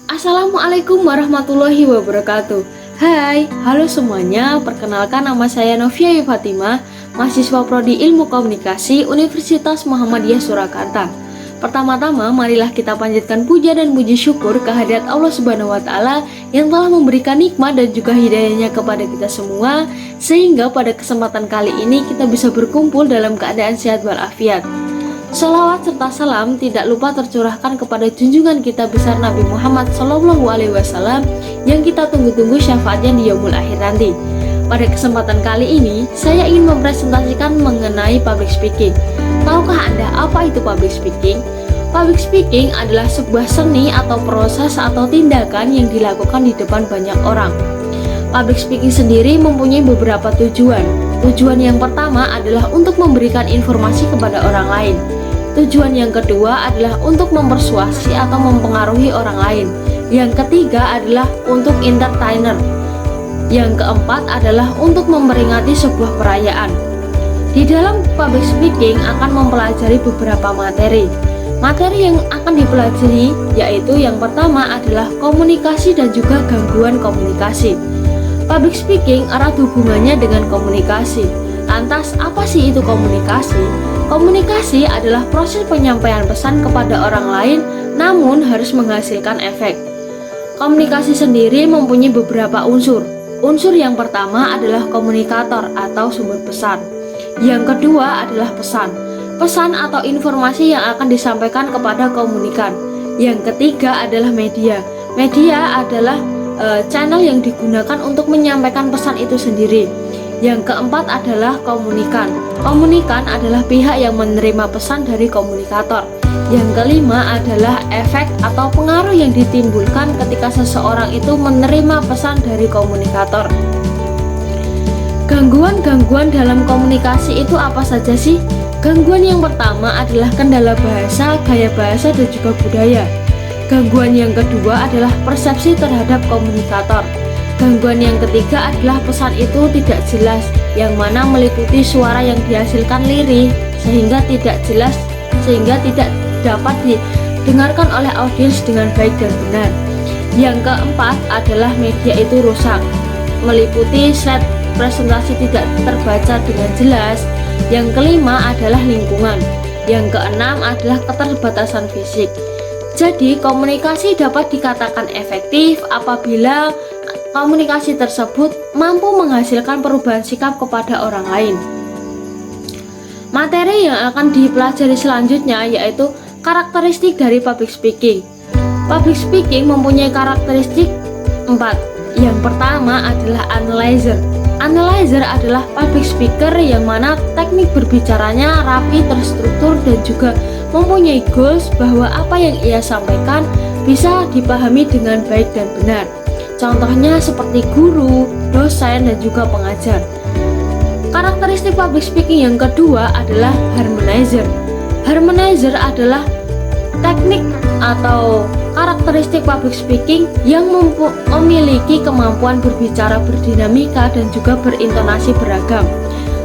Assalamualaikum warahmatullahi wabarakatuh. Hai, halo semuanya. Perkenalkan, nama saya Novia Fatimah, mahasiswa Prodi Ilmu Komunikasi Universitas Muhammadiyah Surakarta. Pertama-tama, marilah kita panjatkan puja dan puji syukur kehadirat Allah Subhanahu wa Ta'ala yang telah memberikan nikmat dan juga hidayahnya kepada kita semua, sehingga pada kesempatan kali ini kita bisa berkumpul dalam keadaan sehat walafiat. Salawat serta salam tidak lupa tercurahkan kepada junjungan kita besar Nabi Muhammad SAW yang kita tunggu-tunggu syafaatnya di yaumul akhir nanti. Pada kesempatan kali ini, saya ingin mempresentasikan mengenai public speaking. Tahukah Anda apa itu public speaking? Public speaking adalah sebuah seni atau proses atau tindakan yang dilakukan di depan banyak orang. Public speaking sendiri mempunyai beberapa tujuan. Tujuan yang pertama adalah untuk memberikan informasi kepada orang lain. Tujuan yang kedua adalah untuk mempersuasi atau mempengaruhi orang lain. Yang ketiga adalah untuk entertainer. Yang keempat adalah untuk memperingati sebuah perayaan. Di dalam public speaking akan mempelajari beberapa materi. Materi yang akan dipelajari yaitu yang pertama adalah komunikasi dan juga gangguan komunikasi. Public speaking erat hubungannya dengan komunikasi. Lantas, apa sih itu komunikasi? Komunikasi adalah proses penyampaian pesan kepada orang lain, namun harus menghasilkan efek. Komunikasi sendiri mempunyai beberapa unsur. Unsur yang pertama adalah komunikator atau sumber pesan. Yang kedua adalah pesan. Pesan atau informasi yang akan disampaikan kepada komunikan. Yang ketiga adalah media. Media adalah channel yang digunakan untuk menyampaikan pesan itu sendiri. Yang keempat adalah komunikan. Komunikan adalah pihak yang menerima pesan dari komunikator. Yang kelima adalah efek atau pengaruh yang ditimbulkan ketika seseorang itu menerima pesan dari komunikator. Gangguan-gangguan dalam komunikasi itu apa saja sih? Gangguan yang pertama adalah kendala bahasa, gaya bahasa, dan juga budaya. Gangguan yang kedua adalah persepsi terhadap komunikator. Gangguan yang ketiga adalah pesan itu tidak jelas, yang mana meliputi suara yang dihasilkan lirih sehingga tidak jelas, sehingga tidak dapat didengarkan oleh audiens dengan baik dan benar. Yang keempat adalah media itu rusak, meliputi slide presentasi tidak terbaca dengan jelas. Yang kelima adalah lingkungan. Yang keenam adalah keterbatasan fisik. Jadi, komunikasi dapat dikatakan efektif apabila komunikasi tersebut mampu menghasilkan perubahan sikap kepada orang lain. Materi yang akan dipelajari selanjutnya yaitu karakteristik dari public speaking. Public speaking mempunyai karakteristik 4. Yang pertama adalah analyzer. Analyzer adalah public speaker yang mana teknik berbicaranya rapi, terstruktur, dan juga mempunyai goals bahwa apa yang ia sampaikan bisa dipahami dengan baik dan benar. Contohnya seperti guru, dosen, dan juga pengajar. Karakteristik public speaking yang kedua adalah harmonizer. Harmonizer adalah teknik atau karakteristik public speaking yang memiliki kemampuan berbicara berdinamika dan juga berintonasi beragam.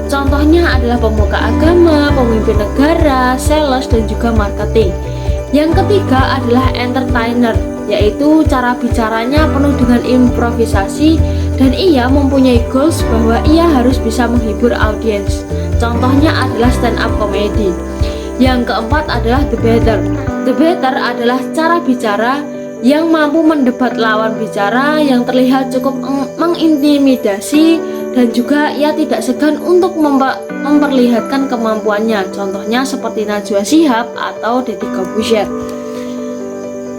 Contohnya adalah pemuka agama, pemimpin negara, sales, dan juga marketing. Yang ketiga adalah entertainer, yaitu cara bicaranya penuh dengan improvisasi dan ia mempunyai goals bahwa ia harus bisa menghibur audiens. Contohnya adalah stand up comedy. Yang keempat adalah debater. Debater adalah cara bicara yang mampu mendebat lawan bicara yang terlihat cukup mengintimidasi dan juga ia tidak segan untuk memperlihatkan kemampuannya. Contohnya seperti Najwa Shihab atau Deddy Corbuzier.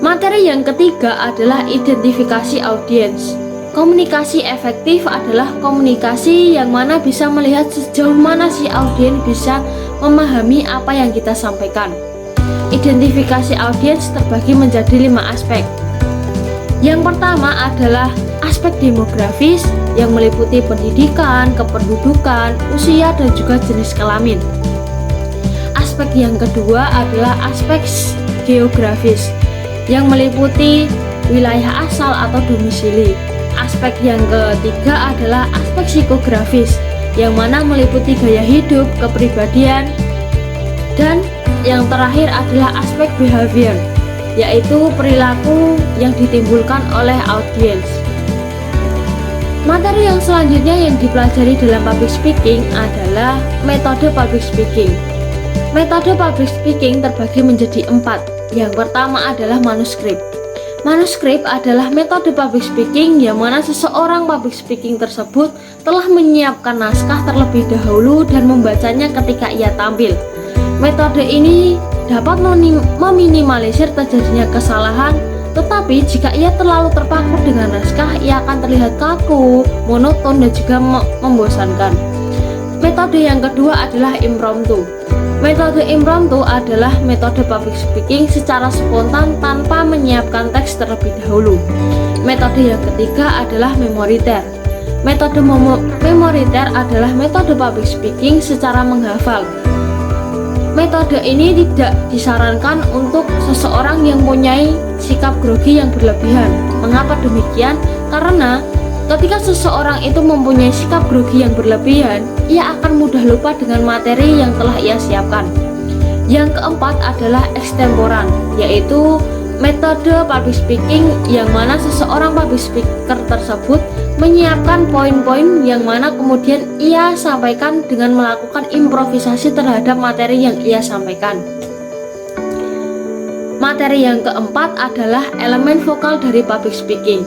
Materi yang ketiga adalah identifikasi audiens. Komunikasi efektif adalah komunikasi yang mana bisa melihat sejauh mana si audiens bisa memahami apa yang kita sampaikan. Identifikasi audiens terbagi menjadi 5 aspek. Yang pertama adalah aspek demografis yang meliputi pendidikan, kependudukan, usia, dan juga jenis kelamin. Aspek yang kedua adalah aspek geografis yang meliputi wilayah asal atau domisili. Aspek yang ketiga adalah aspek psikografis yang mana meliputi gaya hidup, kepribadian, dan yang terakhir adalah aspek behavior yaitu perilaku yang ditimbulkan oleh audiens. Materi yang selanjutnya yang dipelajari dalam public speaking adalah metode public speaking. Metode public speaking terbagi menjadi 4. Yang pertama adalah manuskrip. Manuskrip adalah metode public speaking yang mana seseorang public speaking tersebut telah menyiapkan naskah terlebih dahulu dan membacanya ketika ia tampil. Metode ini dapat meminimalisir terjadinya kesalahan, tetapi jika ia terlalu terpaku dengan naskah, ia akan terlihat kaku, monoton, dan juga membosankan. Metode yang kedua adalah impromptu. Metode impromptu adalah metode public speaking secara spontan tanpa menyiapkan teks terlebih dahulu. Metode yang ketiga adalah memoriter. Metode memoriter adalah metode public speaking secara menghafal. Metode ini tidak disarankan untuk seseorang yang mempunyai sikap grogi yang berlebihan. Mengapa demikian? Karena ketika seseorang itu mempunyai sikap grogi yang berlebihan, ia akan mudah lupa dengan materi yang telah ia siapkan. Yang keempat adalah extemporan, yaitu metode public speaking yang mana seseorang public speaker tersebut menyiapkan poin-poin yang mana kemudian ia sampaikan dengan melakukan improvisasi terhadap materi yang ia sampaikan. Materi yang keempat adalah elemen vokal dari public speaking.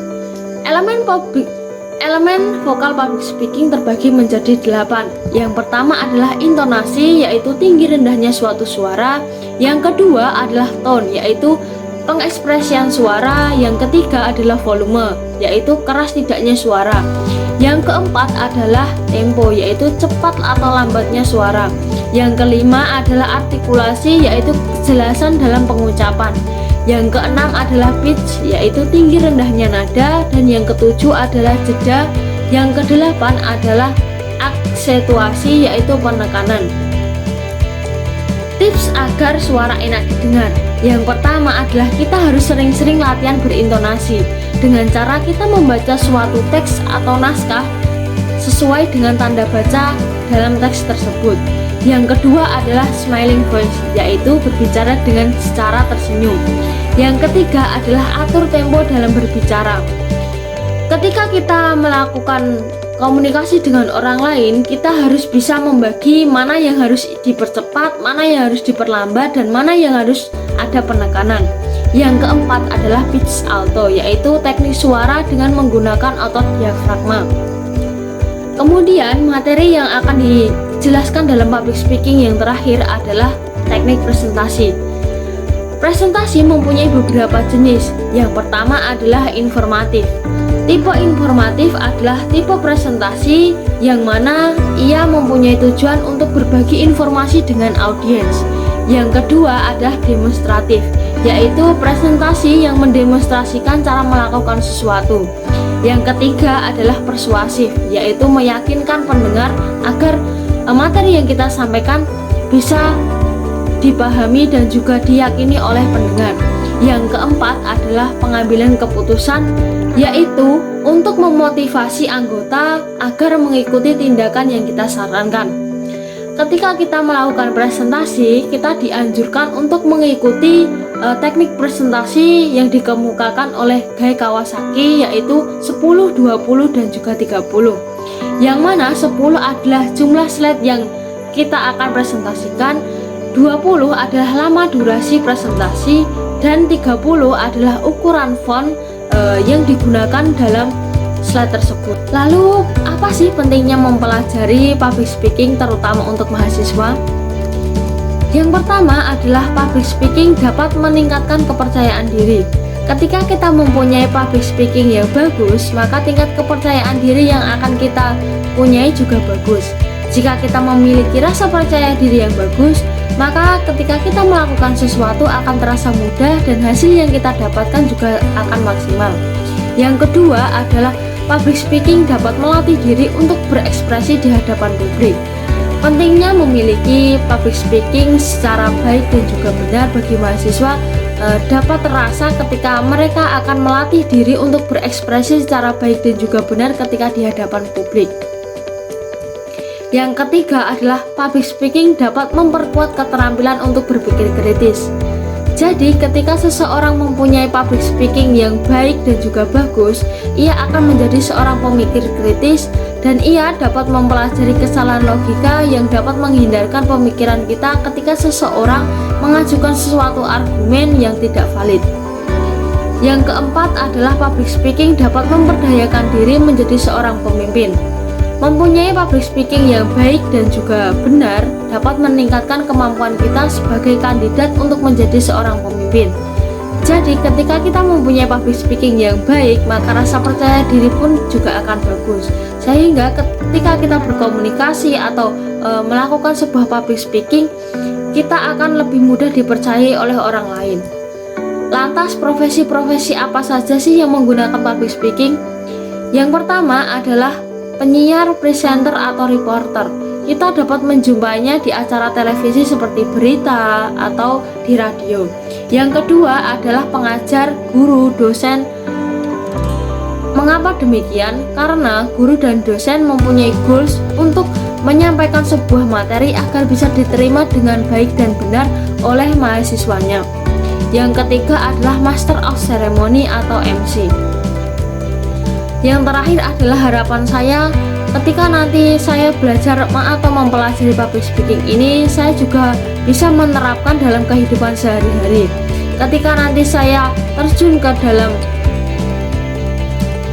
Elemen vokal public speaking terbagi menjadi 8. Yang pertama adalah intonasi, yaitu tinggi rendahnya suatu suara. Yang kedua adalah tone, yaitu pengekspresian suara. Yang ketiga adalah volume, yaitu keras tidaknya suara. Yang keempat adalah tempo, yaitu cepat atau lambatnya suara. Yang kelima adalah artikulasi, yaitu kejelasan dalam pengucapan. Yang keenam adalah pitch, yaitu tinggi rendahnya nada. Dan yang ketujuh adalah jeda. Yang kedelapan adalah aksentuasi, yaitu penekanan. Tips agar suara enak didengar. Yang pertama adalah kita harus sering-sering latihan berintonasi dengan cara kita membaca suatu teks atau naskah sesuai dengan tanda baca dalam teks tersebut. Yang kedua adalah smiling voice, yaitu berbicara dengan secara tersenyum. Yang ketiga adalah atur tempo dalam berbicara. Ketika kita melakukan komunikasi dengan orang lain, kita harus bisa membagi mana yang harus dipercepat, mana yang harus diperlambat, dan mana yang harus ada penekanan. Yang keempat adalah pitch alto, yaitu teknik suara dengan menggunakan otot diafragma. Kemudian materi yang akan dijelaskan dalam public speaking yang terakhir adalah teknik presentasi. Presentasi mempunyai beberapa jenis. Yang pertama adalah informatif. Tipe informatif adalah tipe presentasi yang mana ia mempunyai tujuan untuk berbagi informasi dengan audiens. Yang kedua adalah demonstratif, yaitu presentasi yang mendemonstrasikan cara melakukan sesuatu. Yang ketiga adalah persuasif, yaitu meyakinkan pendengar agar materi yang kita sampaikan bisa dipahami dan juga diyakini oleh pendengar. Yang keempat adalah pengambilan keputusan, yaitu untuk memotivasi anggota agar mengikuti tindakan yang kita sarankan. Ketika kita melakukan presentasi, kita dianjurkan untuk mengikuti teknik presentasi yang dikemukakan oleh Guy Kawasaki, yaitu 10, 20, dan juga 30. Yang mana 10 adalah jumlah slide yang kita akan presentasikan, 20 adalah lama durasi presentasi, dan 30 adalah ukuran font yang digunakan dalam slide tersebut. Lalu apa sih pentingnya mempelajari public speaking terutama untuk mahasiswa? Yang pertama adalah public speaking dapat meningkatkan kepercayaan diri. Ketika kita mempunyai public speaking yang bagus, maka tingkat kepercayaan diri yang akan kita punyai juga bagus. Jika kita memiliki rasa percaya diri yang bagus, maka ketika kita melakukan sesuatu akan terasa mudah dan hasil yang kita dapatkan juga akan maksimal. Yang kedua adalah public speaking dapat melatih diri untuk berekspresi di hadapan publik. Pentingnya memiliki public speaking secara baik dan juga benar bagi mahasiswa dapat terasa ketika mereka akan melatih diri untuk berekspresi secara baik dan juga benar ketika di hadapan publik. Yang ketiga adalah public speaking dapat memperkuat keterampilan untuk berpikir kritis. Jadi ketika seseorang mempunyai public speaking yang baik dan juga bagus, ia akan menjadi seorang pemikir kritis dan ia dapat mempelajari kesalahan logika yang dapat menghindarkan pemikiran kita ketika seseorang mengajukan sesuatu argumen yang tidak valid. Yang keempat adalah public speaking dapat memperdayakan diri menjadi seorang pemimpin. Mempunyai public speaking yang baik dan juga benar dapat meningkatkan kemampuan kita sebagai kandidat untuk menjadi seorang pemimpin. Jadi ketika kita mempunyai public speaking yang baik, maka rasa percaya diri pun juga akan bagus. Sehingga ketika kita berkomunikasi atau melakukan sebuah public speaking, kita akan lebih mudah dipercayai oleh orang lain. Lantas profesi-profesi apa saja sih yang menggunakan public speaking? Yang pertama adalah penyiar, presenter, atau reporter. Kita dapat menjumpainya di acara televisi seperti berita atau di radio. Yang kedua adalah pengajar, guru, dosen. Mengapa demikian? Karena guru dan dosen mempunyai goals untuk menyampaikan sebuah materi agar bisa diterima dengan baik dan benar oleh mahasiswanya. Yang ketiga adalah Master of Ceremony atau MC. Yang terakhir adalah harapan saya ketika nanti saya belajar atau mempelajari public speaking ini, saya juga bisa menerapkan dalam kehidupan sehari-hari. Ketika nanti saya terjun ke dalam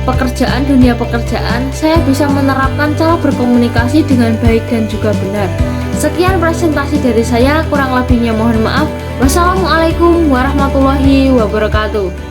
pekerjaan, dunia pekerjaan, saya bisa menerapkan cara berkomunikasi dengan baik dan juga benar. Sekian presentasi dari saya, kurang lebihnya mohon maaf. Wassalamualaikum warahmatullahi wabarakatuh.